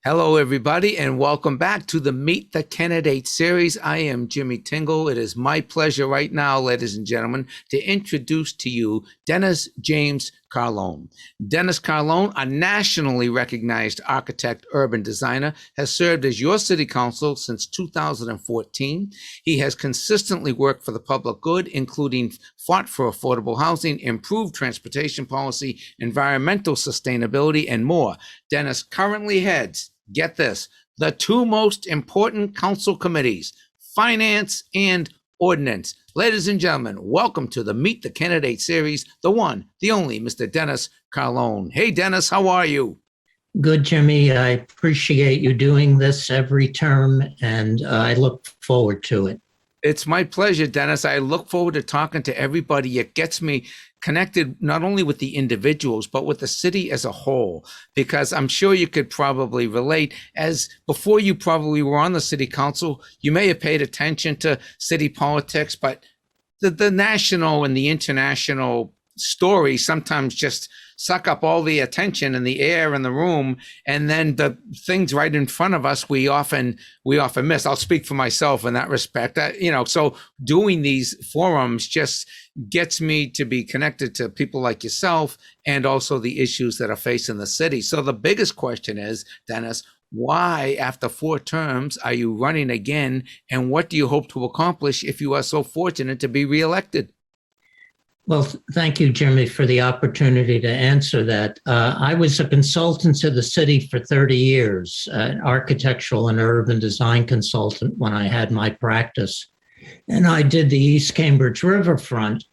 Hello, everybody, and welcome back to the Meet the Candidate series. I am Jimmy Tingle. It is my pleasure right now, ladies and gentlemen, to introduce to you Dennis James Carlone. Dennis Carlone, a nationally recognized architect, urban designer, has served as your city council since 2014. He has consistently worked for the public good, including fought for affordable housing, improved transportation policy, environmental sustainability, and more. Dennis currently heads, get this, the two most important council committees, finance and ordinance. Ladies and gentlemen, welcome to the Meet the Candidate series, the one, the only, Mr. Dennis Carlone. Hey, Dennis, how are you? Good, Jimmy. I appreciate you doing this every term, and I look forward to it. It's my pleasure, Dennis. I look forward to talking to everybody. It gets me connected not only with the individuals, but with the city as a whole, because I'm sure you could probably relate. As before you probably were on the city council, you may have paid attention to city politics, but the national and the international stories sometimes just suck up all the attention and the air in the room, and then the things right in front of us we often miss. I'll speak for myself in that respect. So doing these forums just gets me to be connected to people like yourself and also the issues that are facing the city. So the biggest question is, Dennis, why after 4 terms are you running again, and what do you hope to accomplish if you are so fortunate to be reelected? Well, thank you, Jimmy, for the opportunity to answer that. I was a consultant to the city for 30 years, an architectural and urban design consultant when I had my practice. And I did the East Cambridge Riverfront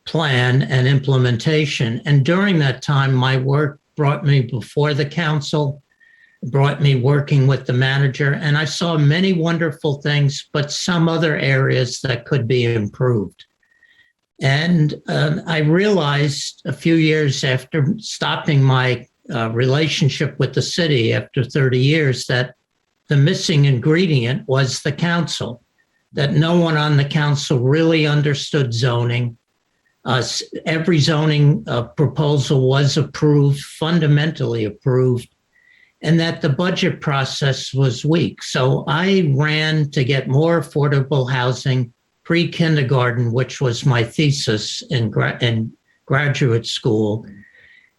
plan and implementation. And during that time, my work brought me before the council, brought me working with the manager, and I saw many wonderful things, but some other areas that could be improved. And I realized a few years after stopping my relationship with the city after 30 years that the missing ingredient was the council, that no one on the council really understood zoning. Every zoning proposal was approved, fundamentally approved, and that the budget process was weak. So I ran to get more affordable housing pre-kindergarten, which was my thesis in graduate school,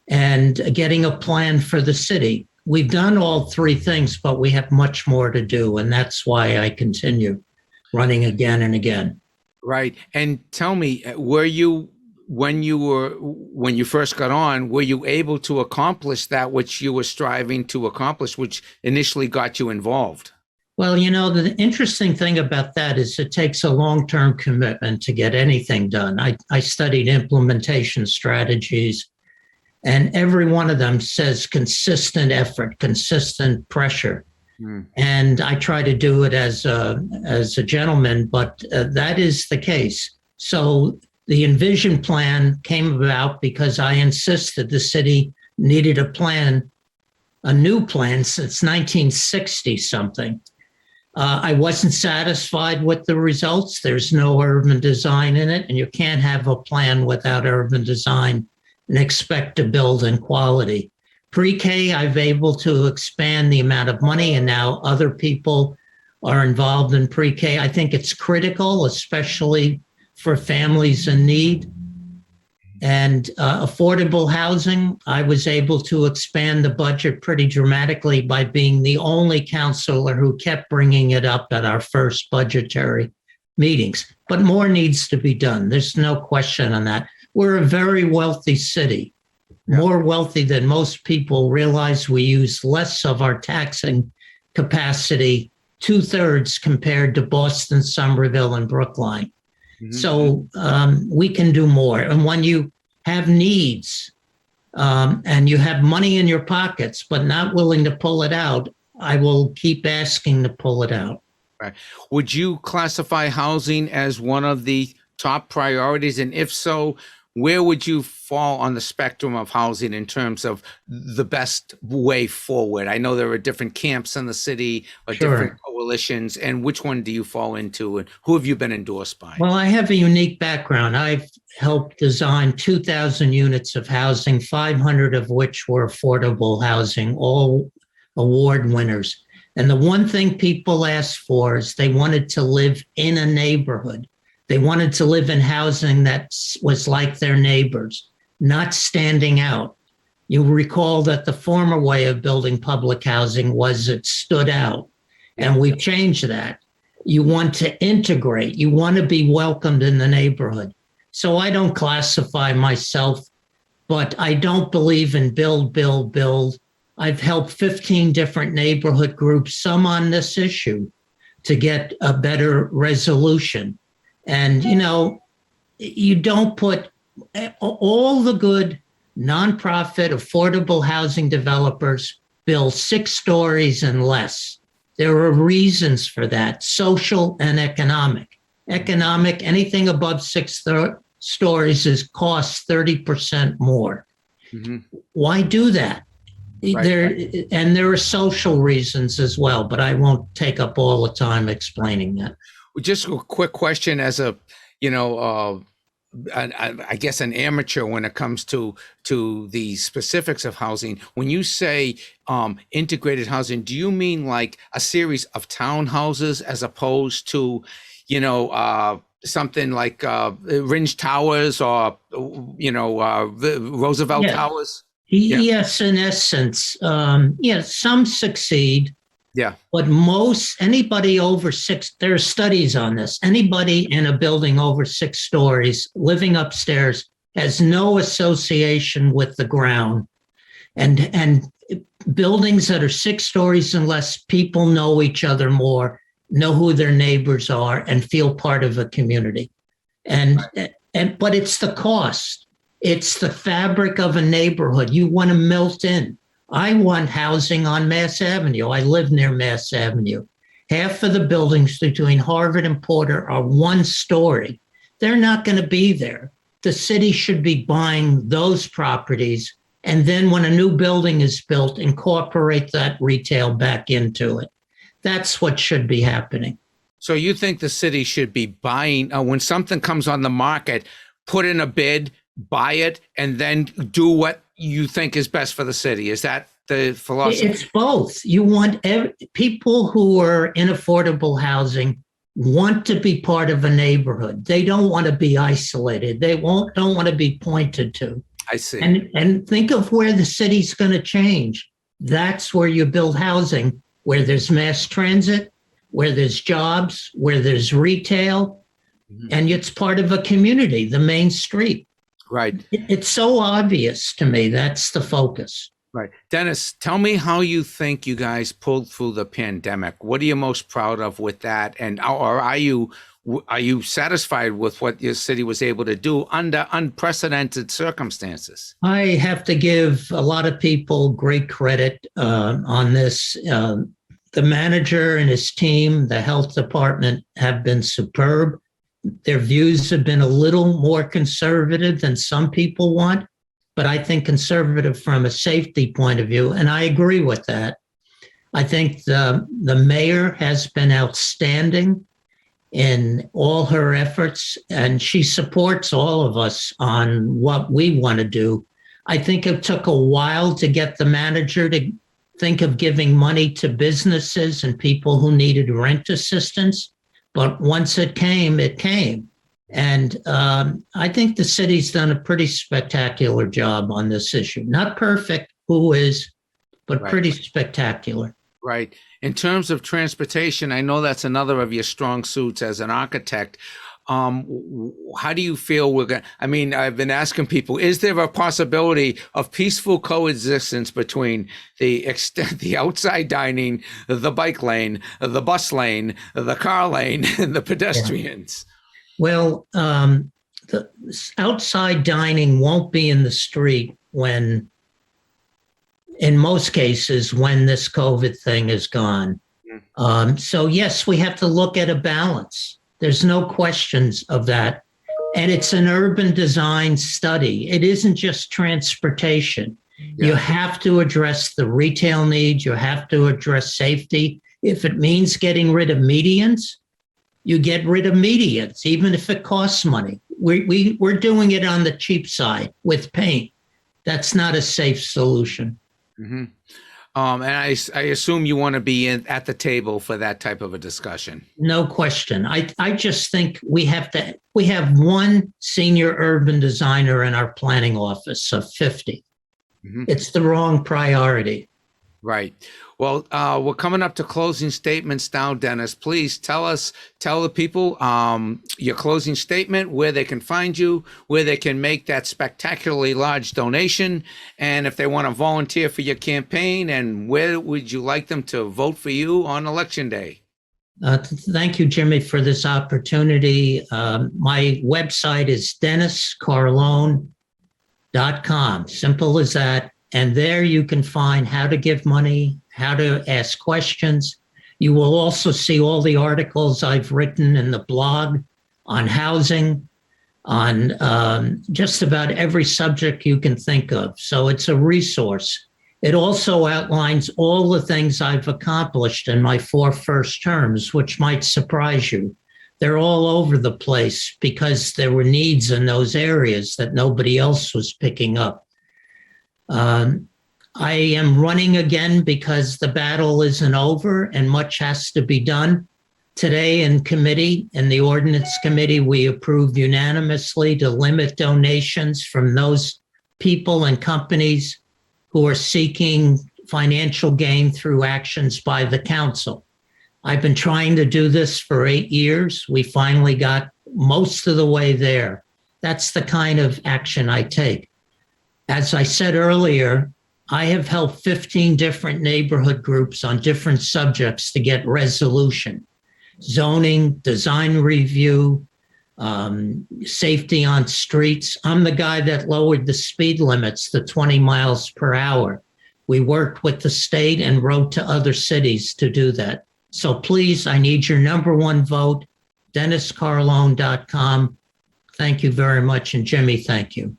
and getting a plan for the city. We've done all 3 things, but we have much more to do, and that's why I continue running again and again. Right. And tell me, when you first got on, were you able to accomplish that which you were striving to accomplish, which initially got you involved? Well, the interesting thing about that is it takes a long-term commitment to get anything done. I studied implementation strategies, and every one of them says consistent effort, consistent pressure. And I try to do it as a gentleman, but that is the case. So the Envision Plan came about because I insisted the city needed a new plan since 1960 something. I wasn't satisfied with the results. There's no urban design in it, and you can't have a plan without urban design and expect to build in quality. Pre-K, I've able to expand the amount of money, and now other people are involved in pre-K. I think it's critical, especially for families in need. And affordable housing, I was able to expand the budget pretty dramatically by being the only councilor who kept bringing it up at our first budgetary meetings. But more needs to be done. There's no question on that. We're a very wealthy city, more wealthy than most people realize. We use less of our taxing capacity, 2/3 compared to Boston, Somerville, and Brookline. So we can do more. And when you have needs and you have money in your pockets, but not willing to pull it out, I will keep asking to pull it out. Right. Would you classify housing as one of the top priorities? And if so, where would you fall on the spectrum of housing in terms of the best way forward? I know there are different camps in the city or different coalitions, and which one do you fall into, and who have you been endorsed by? Well, I have a unique background. I've helped design 2,000 units of housing, 500 of which were affordable housing, all award winners. And the one thing people asked for is they wanted to live in a neighborhood. They wanted to live in housing that was like their neighbors, not standing out. You recall that the former way of building public housing was it stood out, and we've changed that. You want to integrate. You want to be welcomed in the neighborhood. So I don't classify myself, but I don't believe in build, build, build. I've helped 15 different neighborhood groups, some on this issue, to get a better resolution. And, you don't put all the good nonprofit affordable housing developers build 6 stories and less. There are reasons for that, social and economic. Economic, anything above 6 stories costs 30% more. Mm-hmm. Why do that? Right. And there are social reasons as well, but I won't take up all the time explaining that. Just a quick question as a, I guess an amateur when it comes to the specifics of housing. When you say integrated housing, do you mean like a series of townhouses as opposed to, something like Ringe Towers or, Roosevelt Towers? Yes, in essence. Some succeed. Yeah. But anybody over 6, there are studies on this, anybody in a building over 6 stories living upstairs has no association with the ground. And buildings that are 6 stories and less, people know each other more, know who their neighbors are, and feel part of a community. But it's the cost. It's the fabric of a neighborhood. You want to melt in. I want housing on Mass Avenue. I live near Mass Avenue. Half of the buildings between Harvard and Porter are 1 story. They're not going to be there. The city should be buying those properties, and then when a new building is built, incorporate that retail back into it. That's what should be happening. So you think the city should be buying, when something comes on the market, put in a bid, buy it, and then do what you think is best for the city? Is that the philosophy? It's both. You want people who are in affordable housing want to be part of a neighborhood. They don't want to be isolated. They don't want to be pointed to. I see. And think of where the city's going to change. That's where you build housing, where there's mass transit, where there's jobs, where there's retail, and it's part of a community, the main street. Right. It's so obvious to me. That's the focus. Right. Dennis, tell me how you think you guys pulled through the pandemic. What are you most proud of with that? And or are you satisfied with what your city was able to do under unprecedented circumstances? I have to give a lot of people great credit on this. The manager and his team, the health department, have been superb. Their views have been a little more conservative than some people want, but I think conservative from a safety point of view, and I agree with that. I think the mayor has been outstanding in all her efforts, and she supports all of us on what we want to do. I think it took a while to get the manager to think of giving money to businesses and people who needed rent assistance. But once it came, it came. And I think the city's done a pretty spectacular job on this issue. Not perfect, who is, but pretty spectacular. Right. In terms of transportation, I know that's another of your strong suits as an architect. How do you feel we're going to, I've been asking people, is there a possibility of peaceful coexistence between the outside dining, the bike lane, the bus lane, the car lane, and the pedestrians? Yeah. Well, the outside dining won't be in the street in most cases, when this COVID thing is gone. So yes, we have to look at a balance. There's no questions of that. And it's an urban design study. It isn't just transportation. Yeah. You have to address the retail needs. You have to address safety. If it means getting rid of medians, you get rid of medians, even if it costs money. We're doing it on the cheap side with paint. That's not a safe solution. Mm-hmm. And I assume you want to be at the table for that type of a discussion. No question. I just think we have one senior urban designer in our planning office of 50. Mm-hmm. It's the wrong priority. Right. Well, we're coming up to closing statements now, Dennis. Please tell the people your closing statement, where they can find you, where they can make that spectacularly large donation, and if they want to volunteer for your campaign, and where would you like them to vote for you on Election Day? Thank you, Jimmy, for this opportunity. My website is DennisCarlone.com. Simple as that. And there you can find how to give money, how to ask questions. You will also see all the articles I've written in the blog on housing, on just about every subject you can think of. So it's a resource. It also outlines all the things I've accomplished in my 4 first terms, which might surprise you. They're all over the place because there were needs in those areas that nobody else was picking up. I am running again because the battle isn't over and much has to be done. Today in the Ordinance Committee, we approved unanimously to limit donations from those people and companies who are seeking financial gain through actions by the council. I've been trying to do this for 8 years. We finally got most of the way there. That's the kind of action I take. As I said earlier, I have helped 15 different neighborhood groups on different subjects to get resolution: zoning, design review, safety on streets. I'm the guy that lowered the speed limits to 20 miles per hour. We worked with the state and wrote to other cities to do that. So please, I need your #1 vote, DennisCarlone.com. Thank you very much. And Jimmy, thank you.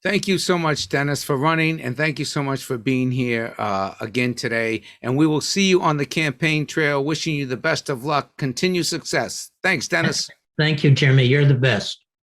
Thank you so much, Dennis, for running, and thank you so much for being here again today. And we will see you on the campaign trail. Wishing you the best of luck, continued success. Thanks, Dennis. Thank you, Jimmy. You're the best.